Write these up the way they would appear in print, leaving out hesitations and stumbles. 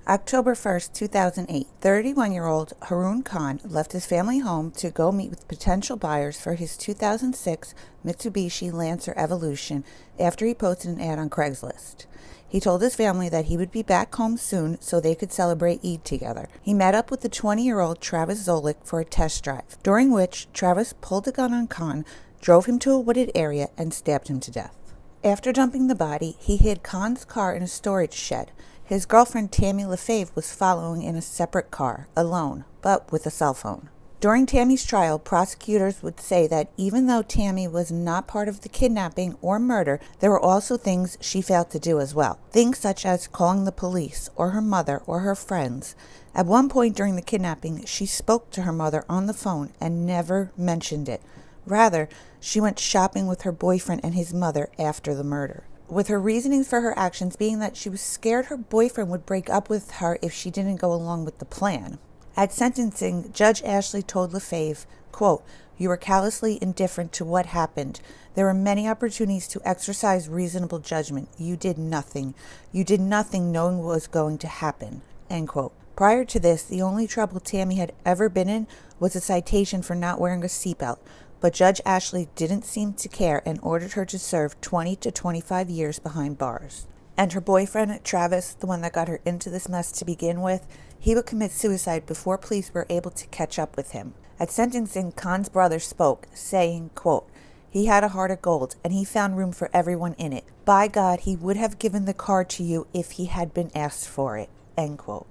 October 1st, 2008, 31-year-old Haroon Khan left his family home to go meet with potential buyers for his 2006 Mitsubishi Lancer Evolution after he posted an ad on Craigslist. He told his family that he would be back home soon so they could celebrate Eid together. He met up with the 20-year-old Travis Zolik for a test drive, during which Travis pulled a gun on Khan, drove him to a wooded area, and stabbed him to death. After dumping the body, he hid Khan's car in a storage shed. His girlfriend Tammy LaFave was following in a separate car, alone, but with a cell phone. During Tammy's trial, prosecutors would say that even though Tammy was not part of the kidnapping or murder, there were also things she failed to do as well. Things such as calling the police, or her mother, or her friends. At one point during the kidnapping, she spoke to her mother on the phone and never mentioned it. Rather, she went shopping with her boyfriend and his mother after the murder, with her reasonings for her actions being that she was scared her boyfriend would break up with her if she didn't go along with the plan. At sentencing, Judge Ashley told LaFave, quote, "You were callously indifferent to what happened. There were many opportunities to exercise reasonable judgment. You did nothing. You did nothing knowing what was going to happen," end quote. Prior to this, the only trouble Tammy had ever been in was a citation for not wearing a seatbelt, but Judge Ashley didn't seem to care and ordered her to serve 20 to 25 years behind bars. And her boyfriend, Travis, the one that got her into this mess to begin with, he would commit suicide before police were able to catch up with him. At sentencing, Khan's brother spoke, saying, quote, "He had a heart of gold, and he found room for everyone in it. By God, he would have given the car to you if he had been asked for it," end quote.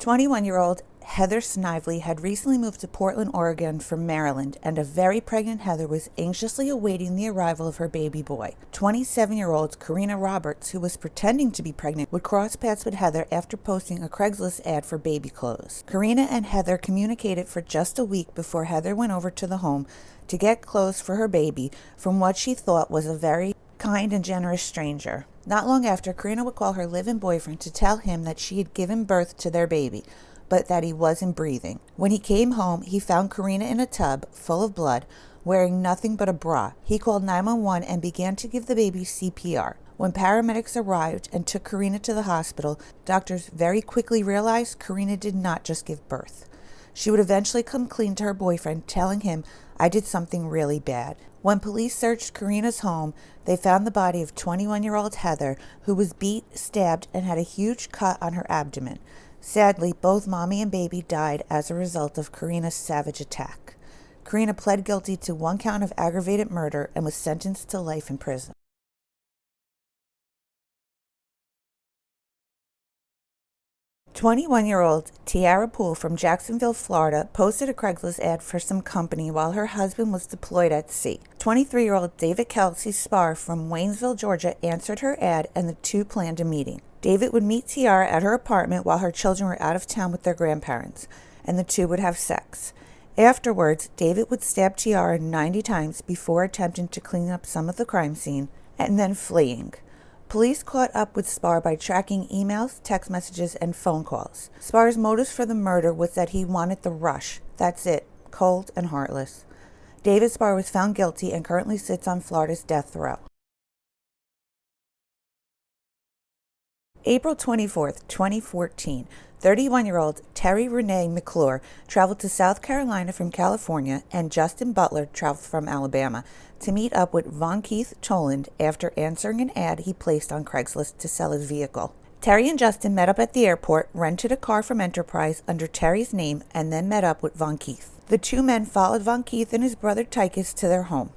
21-year-old Heather Snively had recently moved to Portland, Oregon from Maryland, and a very pregnant Heather was anxiously awaiting the arrival of her baby boy. 27-year-old Karina Roberts, who was pretending to be pregnant, would cross paths with Heather after posting a Craigslist ad for baby clothes. Karina and Heather communicated for just a week before Heather went over to the home to get clothes for her baby from what she thought was a very kind and generous stranger. Not long after, Karina would call her live-in boyfriend to tell him that she had given birth to their baby, but that he wasn't breathing. When he came home, he found Karina in a tub full of blood, wearing nothing but a bra. He called 911 and began to give the baby CPR. When paramedics arrived and took Karina to the hospital, doctors very quickly realized Karina did not just give birth. She would eventually come clean to her boyfriend, telling him, "I did something really bad." When police searched Karina's home, they found the body of 21-year-old Heather, who was beat, stabbed, and had a huge cut on her abdomen. Sadly, both mommy and baby died as a result of Karina's savage attack. Karina pled guilty to 1 count of aggravated murder and was sentenced to life in prison. 21-year-old Tiara Pool from Jacksonville, Florida, posted a Craigslist ad for some company while her husband was deployed at sea. 23-year-old David Kelsey Spar from Waynesville, Georgia, answered her ad, and the two planned a meeting. David would meet Tiara at her apartment while her children were out of town with their grandparents, and the two would have sex. Afterwards, David would stab Tiara 90 times before attempting to clean up some of the crime scene and then fleeing. Police caught up with Spar by tracking emails, text messages, and phone calls. Spar's motive for the murder was that he wanted the rush. That's it. Cold and heartless. David Spar was found guilty and currently sits on Florida's death row. April 24th, 2014, 31-year-old Terry Renee McClure traveled to South Carolina from California, and Justin Butler traveled from Alabama to meet up with Von Keith Toland after answering an ad he placed on Craigslist to sell his vehicle. Terry and Justin met up at the airport, rented a car from Enterprise under Terry's name, and then met up with Von Keith. The two men followed Von Keith and his brother Tychus to their home.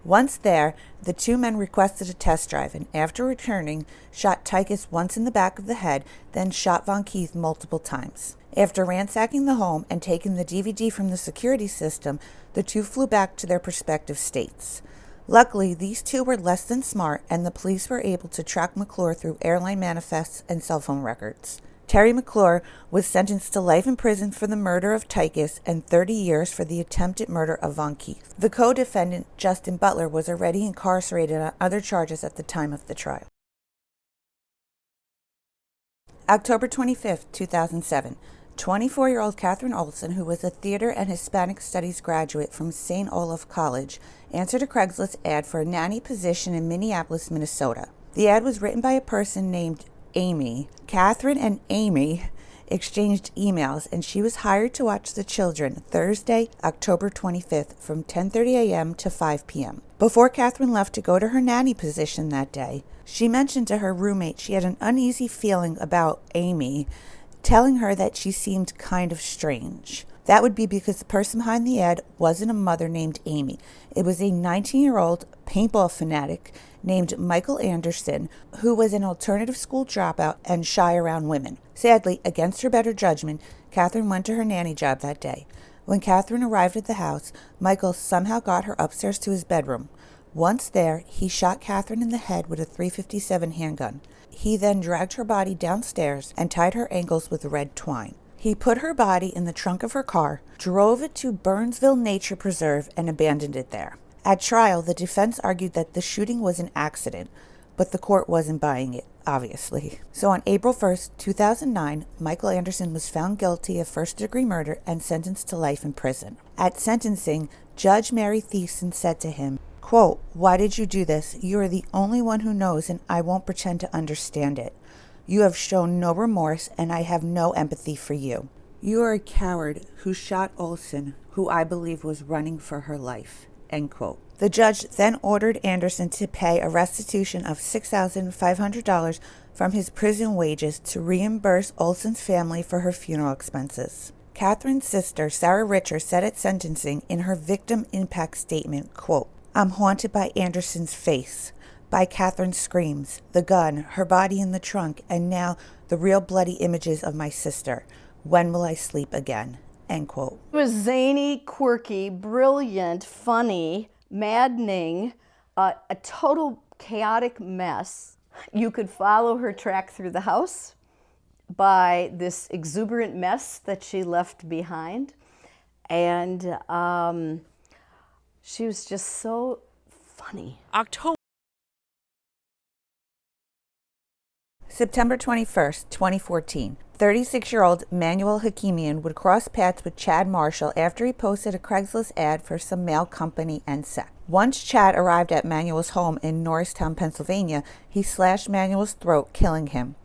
Once there, the two men requested a test drive, and after returning, shot Tychus once in the back of the head, then shot Von Keith multiple times. After ransacking the home and taking the DVD from the security system, the two flew back to their respective states. Luckily, these two were less than smart, and the police were able to track McClure through airline manifests and cell phone records. Terry McClure was sentenced to life in prison for the murder of Tychus and 30 years for the attempted murder of Von Keith. The co-defendant, Justin Butler, was already incarcerated on other charges at the time of the trial. October 25th, 2007. 24-year-old Catherine Olson, who was a theater and Hispanic Studies graduate from St. Olaf College, answered a Craigslist ad for a nanny position in Minneapolis, Minnesota. The ad was written by a person named Amy. Catherine and Amy exchanged emails, and she was hired to watch the children Thursday, October 25th from 10:30 a.m. to 5 p.m. Before Catherine left to go to her nanny position that day, she mentioned to her roommate she had an uneasy feeling about Amy, telling her that she seemed kind of strange. That would be because the person behind the ad wasn't a mother named Amy. It was a 19-year-old paintball fanatic named Michael Anderson, who was an alternative school dropout and shy around women. Sadly, against her better judgment, Catherine went to her nanny job that day. When Catherine arrived at the house, Michael somehow got her upstairs to his bedroom. Once there, he shot Catherine in the head with a .357 handgun. He then dragged her body downstairs and tied her ankles with red twine. He put her body in the trunk of her car, drove it to Burnsville Nature Preserve, and abandoned it there. At trial, the defense argued that the shooting was an accident, but the court wasn't buying it, obviously. So on April 1st, 2009, Michael Anderson was found guilty of first-degree murder and sentenced to life in prison. At sentencing, Judge Mary Thiessen said to him, quote, "Why did you do this? You are the only one who knows, and I won't pretend to understand it. You have shown no remorse, and I have no empathy for you. You are a coward who shot Olson, who I believe was running for her life." End quote. The judge then ordered Anderson to pay a restitution of $6,500 from his prison wages to reimburse Olson's family for her funeral expenses. Catherine's sister, Sarah Richer, said at sentencing in her victim impact statement, quote, "I'm haunted by Anderson's face, by Catherine's screams, the gun, her body in the trunk, and now the real bloody images of my sister. When will I sleep again?" End quote. It was zany, quirky, brilliant, funny, maddening, a total chaotic mess. You could follow her track through the house by this exuberant mess that she left behind. And she was just so funny. September 21st, 2014. 36-year-old Manuel Hakeemian would cross paths with Chad Marshall after he posted a Craigslist ad for some mail company and sex. Once Chad arrived at Manuel's home in Norristown, Pennsylvania, he slashed Manuel's throat, killing him,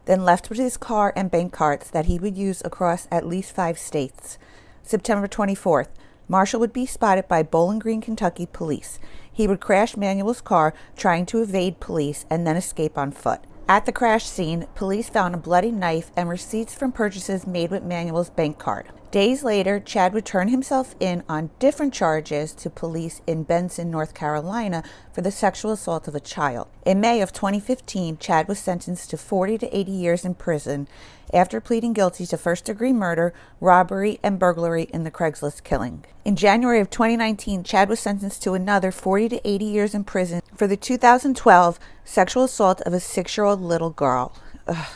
then left with his car and bank cards that he would use across at least 5 states. September 24th, Marshall would be spotted by Bowling Green, Kentucky police. He would crash Manuel's car, trying to evade police, and then escape on foot. At the crash scene, police found a bloody knife and receipts from purchases made with Manuel's bank card. Days later, Chad would turn himself in on different charges to police in Benson, North Carolina for the sexual assault of a child. In May of 2015, Chad was sentenced to 40 to 80 years in prison after pleading guilty to first-degree murder, robbery, and burglary in the Craigslist killing. In January of 2019, Chad was sentenced to another 40 to 80 years in prison for the 2012 sexual assault of a 6-year-old little girl. Ugh.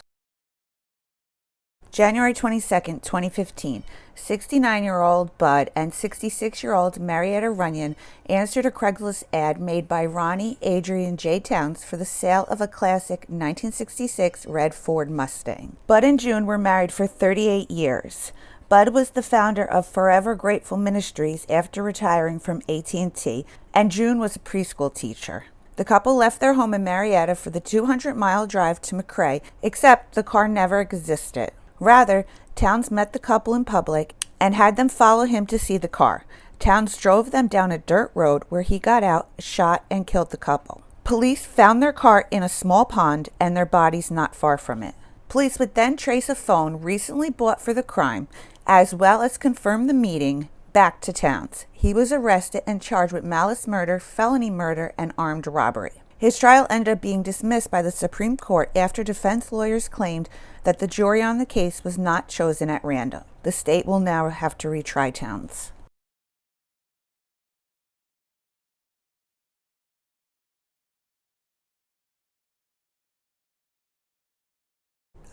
January 22nd, 2015, 69-year-old Bud and 66-year-old Marietta Runyon answered a Craigslist ad made by Ronnie Adrian J. Towns for the sale of a classic 1966 red Ford Mustang. Bud and June were married for 38 years. Bud was the founder of Forever Grateful Ministries after retiring from AT&T, and June was a preschool teacher. The couple left their home in Marietta for the 200-mile drive to McRae, except the car never existed. Rather, Towns met the couple in public and had them follow him to see the car. Towns drove them down a dirt road where he got out, shot, and killed the couple. Police found their car in a small pond and their bodies not far from it. Police would then trace a phone recently bought for the crime, as well as confirm the meeting, back to Towns. He was arrested and charged with malice murder, felony murder, and armed robbery. His trial ended up being dismissed by the Supreme Court after defense lawyers claimed that the jury on the case was not chosen at random. The state will now have to retry Towns.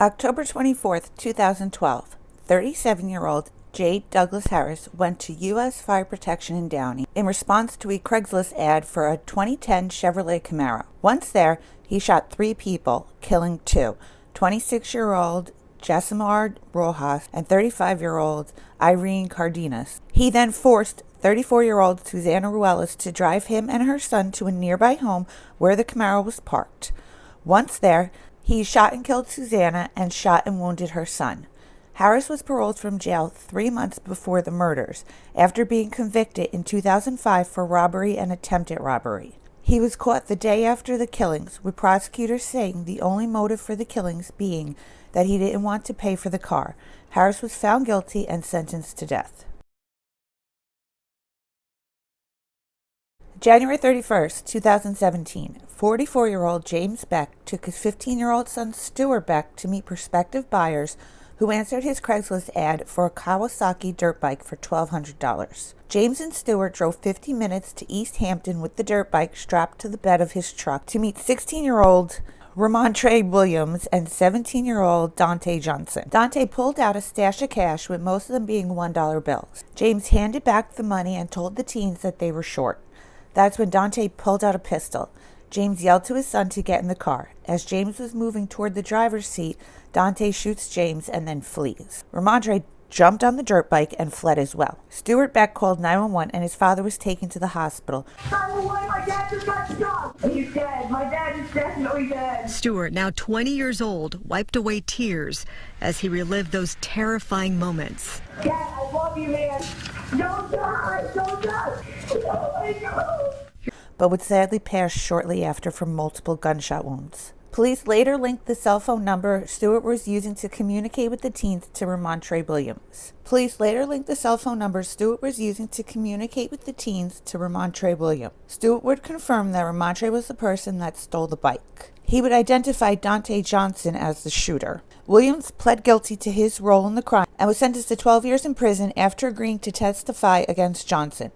October 24th, 2012, 37-year-old Jade Douglas Harris went to U.S. Fire Protection in Downey in response to a Craigslist ad for a 2010 Chevrolet Camaro. Once there, he shot 3 people, killing 2, 26-year-old Jasimar Rojas and 35-year-old Irene Cardenas. He then forced 34-year-old Susanna Ruelas to drive him and her son to a nearby home where the Camaro was parked. Once there, he shot and killed Susanna and shot and wounded her son. Harris was paroled from jail 3 months before the murders, after being convicted in 2005 for robbery and attempted robbery. He was caught the day after the killings, with prosecutors saying the only motive for the killings being that he didn't want to pay for the car. Harris was found guilty and sentenced to death. January 31st, 2017, 44-year-old James Beck took his 15-year-old son Stuart Beck to meet prospective buyers who answered his Craigslist ad for a Kawasaki dirt bike for $1,200. James and Stuart drove 50 minutes to East Hampton with the dirt bike strapped to the bed of his truck to meet 16-year-old Ramondre Williams and 17-year-old Dante Johnson. Dante pulled out a stash of cash, with most of them being $1 bills. James handed back the money and told the teens that they were short. That's when Dante pulled out a pistol. James yelled to his son to get in the car. As James was moving toward the driver's seat, Dante shoots James and then flees. Ramondre jumped on the dirt bike and fled as well. Stuart Beck called 911 and his father was taken to the hospital. 911, my dad just got shot. He's dead. My dad is definitely dead. Stuart, now 20 years old, wiped away tears as he relived those terrifying moments. Dad, I love you, man. Don't die. Don't die. Oh my God. But would sadly pass shortly after from multiple gunshot wounds. Police later linked the cell phone number Stuart was using to communicate with the teens to Ramondre Williams. Stuart would confirm that Ramondre was the person that stole the bike. He would identify Dante Johnson as the shooter. Williams pled guilty to his role in the crime and was sentenced to 12 years in prison after agreeing to testify against Johnson.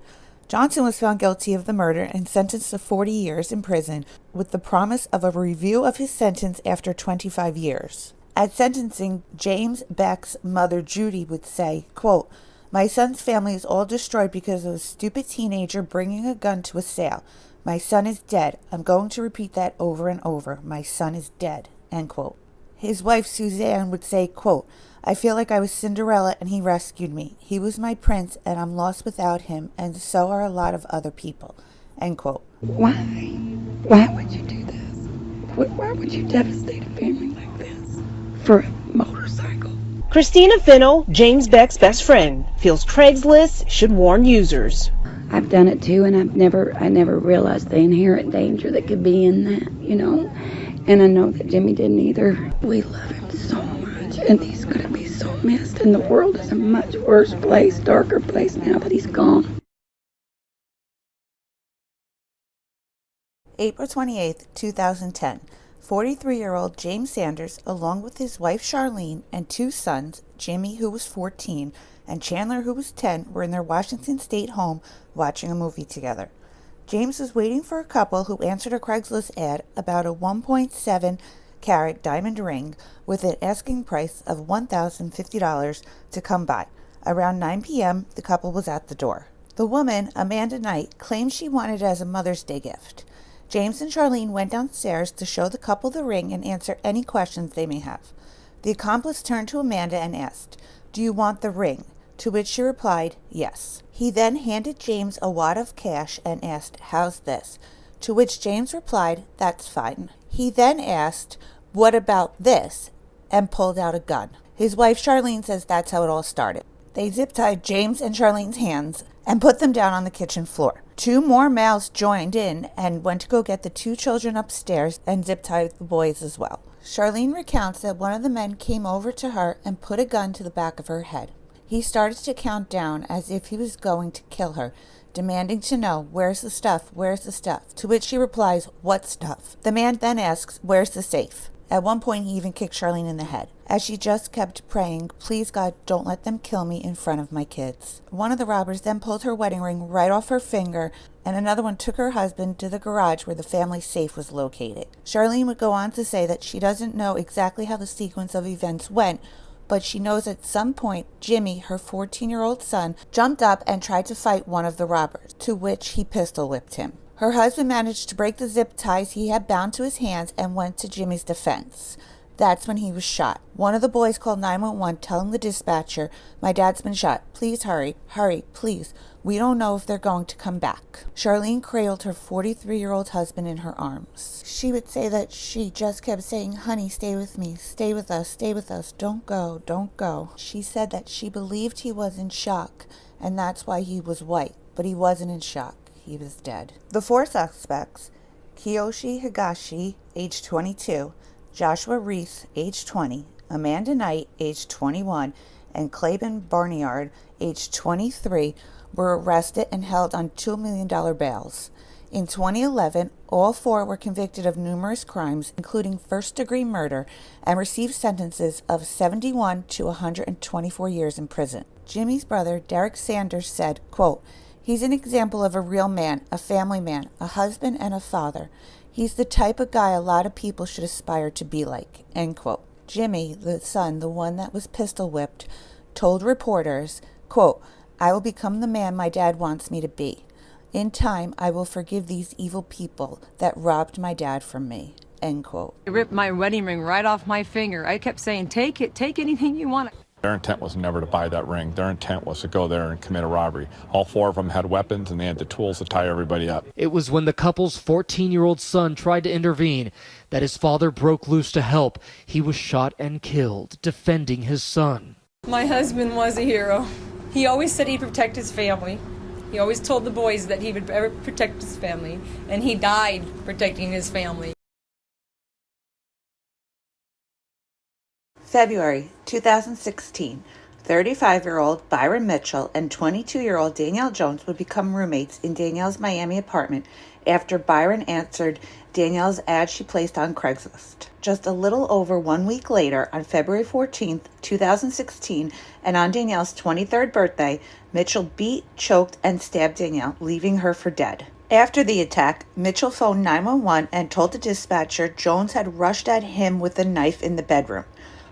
Johnson was found guilty of the murder and sentenced to 40 years in prison, with the promise of a review of his sentence after 25 years. At sentencing, James Beck's mother, Judy, would say, quote, "My son's family is all destroyed because of a stupid teenager bringing a gun to a sale. My son is dead. I'm going to repeat that over and over. My son is dead," end quote. His wife, Suzanne, would say, quote, "I feel like I was Cinderella and he rescued me. He was my prince and I'm lost without him, and so are a lot of other people," end quote. Why? Why would you do this? Why would you devastate a family like this for a motorcycle? Christina Fennell, James Beck's best friend, feels Craigslist should warn users. I've done it too, and I never realized the inherent danger that could be in that, you know. And I know that Jimmy didn't either. We love him so much, and he's going to be so missed, and the world is a much worse place, darker place now that he's gone. April 28, 2010, 43-year-old James Sanders, along with his wife Charlene and two sons, Jimmy, who was 14, and Chandler, who was 10, were in their Washington State home watching a movie together. James was waiting for a couple who answered a Craigslist ad about a 1.7 carat diamond ring with an asking price of $1,050 to come by. Around 9 p.m., the couple was at the door. The woman, Amanda Knight, claimed she wanted it as a Mother's Day gift. James and Charlene went downstairs to show the couple the ring and answer any questions they may have. The accomplice turned to Amanda and asked, "Do you want the ring?" To which she replied, "Yes." He then handed James a wad of cash and asked, "How's this?" To which James replied, "That's fine." He then asked, "What about this?" and pulled out a gun. His wife Charlene says that's how it all started. They zip-tied James and Charlene's hands and put them down on the kitchen floor. Two more males joined in and went to go get the two children upstairs and zip-tied the boys as well. Charlene recounts that one of the men came over to her and put a gun to the back of her head. He started to count down as if he was going to kill her, demanding to know, "Where's the stuff? Where's the stuff?" To which she replies, "What stuff?" The man then asks, "Where's the safe?" At one point, he even kicked Charlene in the head, as she just kept praying, "Please God, don't let them kill me in front of my kids." One of the robbers then pulled her wedding ring right off her finger, and another one took her husband to the garage where the family safe was located. Charlene would go on to say that she doesn't know exactly how the sequence of events went, but she knows at some point Jimmy, her 14-year-old son, jumped up and tried to fight one of the robbers, to which he pistol whipped him. Her husband managed to break the zip ties he had bound to his hands and went to Jimmy's defense. That's when he was shot. One of the boys called 911 telling the dispatcher, "My dad's been shot. Please hurry. Hurry, please. We don't know if they're going to come back." Charlene cradled her 43-year-old husband in her arms. She would say that she just kept saying, "Honey, stay with me. Stay with us. Stay with us. Don't go. Don't go." She said that she believed he was in shock, and that's why he was white. But he wasn't in shock. He was dead. The 4 suspects, Kiyoshi Higashi, age 22, Joshua Reese, age 20, Amanda Knight, age 21, and Claiborne Barnyard, age 23, were arrested and held on $2 million bails. In 2011, all 4 were convicted of numerous crimes, including first-degree murder, and received sentences of 71 to 124 years in prison. Jimmy's brother, Derek Sanders, said, quote, "He's an example of a real man, a family man, a husband and a father. He's the type of guy a lot of people should aspire to be like," end quote. Jimmy, the son, the one that was pistol whipped, told reporters, quote, "I will become the man my dad wants me to be. In time, I will forgive these evil people that robbed my dad from me," end quote. They ripped my wedding ring right off my finger. I kept saying, "Take it, take anything you want." Their intent was never to buy that ring. Their intent was to go there and commit a robbery. All 4 of them had weapons, and they had the tools to tie everybody up. It was when the couple's 14-year-old son tried to intervene that his father broke loose to help. He was shot and killed, defending his son. My husband was a hero. He always said he'd protect his family. He always told the boys that he would ever protect his family, and he died protecting his family. February 2016, 35-year-old Byron Mitchell and 22-year-old Danielle Jones would become roommates in Danielle's Miami apartment after Byron answered Danielle's ad she placed on Craigslist. Just a little over 1 week later, on February 14, 2016, and on Danielle's 23rd birthday, Mitchell beat, choked, and stabbed Danielle, leaving her for dead. After the attack, Mitchell phoned 911 and told the dispatcher Jones had rushed at him with a knife in the bedroom.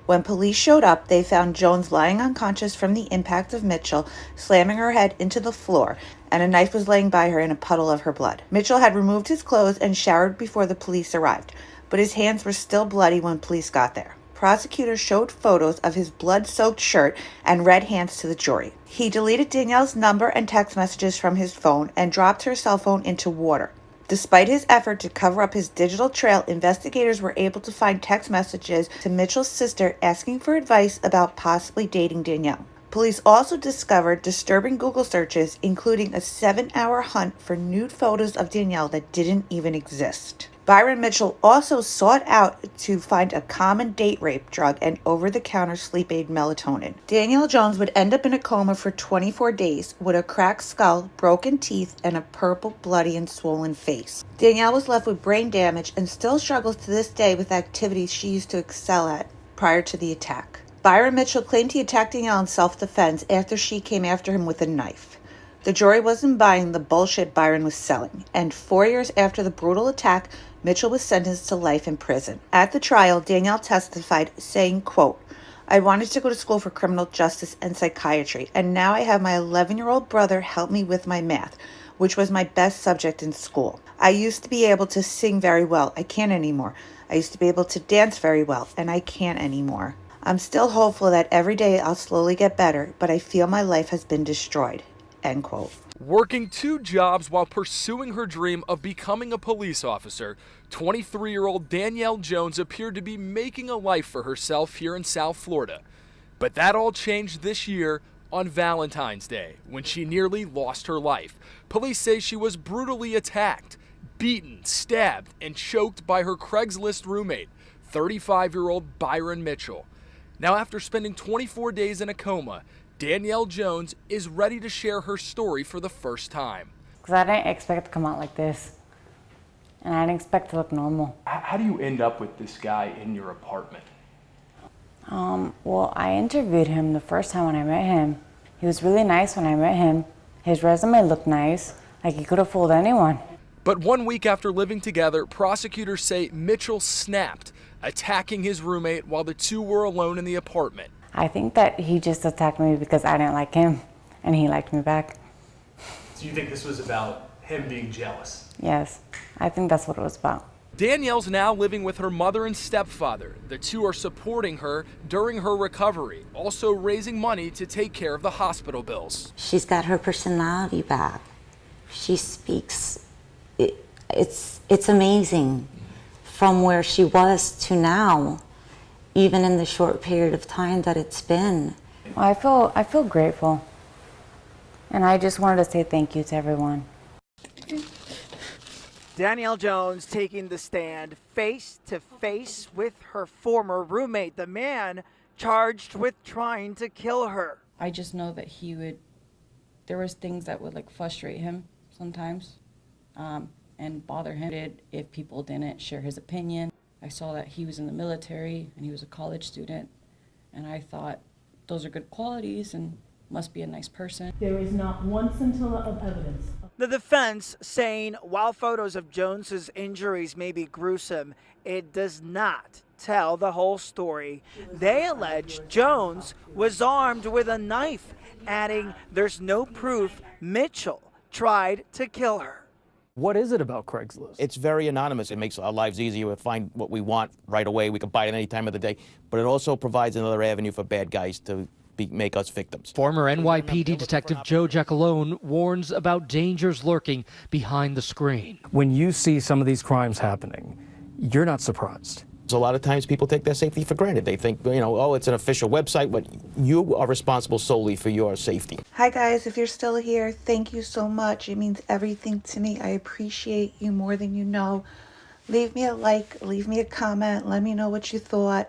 When police showed up, they found Jones lying unconscious from the impact of Mitchell slamming her head into the floor, and a knife was laying by her in a puddle of her blood. Mitchell had removed his clothes and showered before the police arrived, but his hands were still bloody when police got there. Prosecutors showed photos of his blood-soaked shirt and red hands to the jury. He deleted Danielle's number and text messages from his phone and dropped her cell phone into water. Despite his effort to cover up his digital trail, investigators were able to find text messages to Mitchell's sister asking for advice about possibly dating Danielle. Police also discovered disturbing Google searches, including a 7-hour hunt for nude photos of Danielle that didn't even exist. Byron Mitchell also sought out to find a common date rape drug and over-the-counter sleep aid melatonin. Danielle Jones would end up in a coma for 24 days with a cracked skull, broken teeth, and a purple, bloody, and swollen face. Danielle was left with brain damage and still struggles to this day with activities she used to excel at prior to the attack. Byron Mitchell claimed he attacked Danielle in self-defense after she came after him with a knife. The jury wasn't buying the bullshit Byron was selling, and 4 years after the brutal attack, Mitchell was sentenced to life in prison. At the trial, Danielle testified, saying, quote, "I wanted to go to school for criminal justice and psychiatry, and now I have my 11-year-old brother help me with my math, which was my best subject in school. I used to be able to sing very well. I can't anymore. I used to be able to dance very well, and I can't anymore. I'm still hopeful that every day I'll slowly get better, but I feel my life has been destroyed." End quote. Working 2 jobs while pursuing her dream of becoming a police officer, 23-year-old Danielle Jones appeared to be making a life for herself here in South Florida. But that all changed this year on Valentine's Day, when she nearly lost her life. Police say she was brutally attacked, beaten, stabbed, and choked by her Craigslist roommate, 35-year-old Byron Mitchell. Now, after spending 24 days in a coma, Danielle Jones is ready to share her story for the first time. Because I didn't expect it to come out like this. And I didn't expect to look normal. How do you end up with this guy in your apartment? Well, I interviewed him the first time when I met him. He was really nice when I met him. His resume looked nice, like he could have fooled anyone. But 1 week after living together, prosecutors say Mitchell snapped, attacking his roommate while the two were alone in the apartment. I think that he just attacked me because I didn't like him, and he liked me back. So you think this was about him being jealous? Yes, I think that's what it was about. Danielle's now living with her mother and stepfather. The two are supporting her during her recovery, also raising money to take care of the hospital bills. She's got her personality back. She speaks. It's amazing from where she was to now, even in the short period of time that it's been. I feel grateful, and I just wanted to say thank you to everyone. Danielle Jones taking the stand face to face with her former roommate, the man charged with trying to kill her. I just know that there was things that would frustrate him sometimes and bother him if people didn't share his opinion. I saw that he was in the military and he was a college student, and I thought those are good qualities and must be a nice person. There is not one scintilla of evidence. The defense saying while photos of Jones's injuries may be gruesome, it does not tell the whole story. They allege Jones was armed with a knife, adding there's no proof Mitchell tried to kill her. What is it about Craigslist? It's very anonymous. It makes our lives easier. We find what we want right away. We can buy it any time of the day. But it also provides another avenue for bad guys to make us victims. Former NYPD Detective Joe Giacalone warns about dangers lurking behind the screen. When you see some of these crimes happening, you're not surprised. So a lot of times people take their safety for granted. They think, oh, it's an official website, but you are responsible solely for your safety. Hi guys, if you're still here, thank you so much. It means everything to me. I appreciate you more than you know. Leave me a like, leave me a comment, let me know what you thought.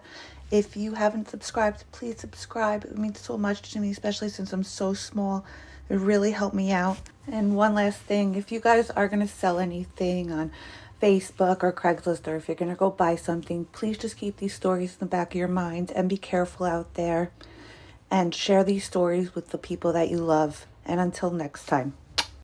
If you haven't subscribed, please subscribe. It means so much to me, especially since I'm so small. It really helped me out. And one last thing, if you guys are going to sell anything on Facebook or Craigslist, or if you're going to go buy something, please just keep these stories in the back of your mind and be careful out there. And share these stories with the people that you love. And until next time.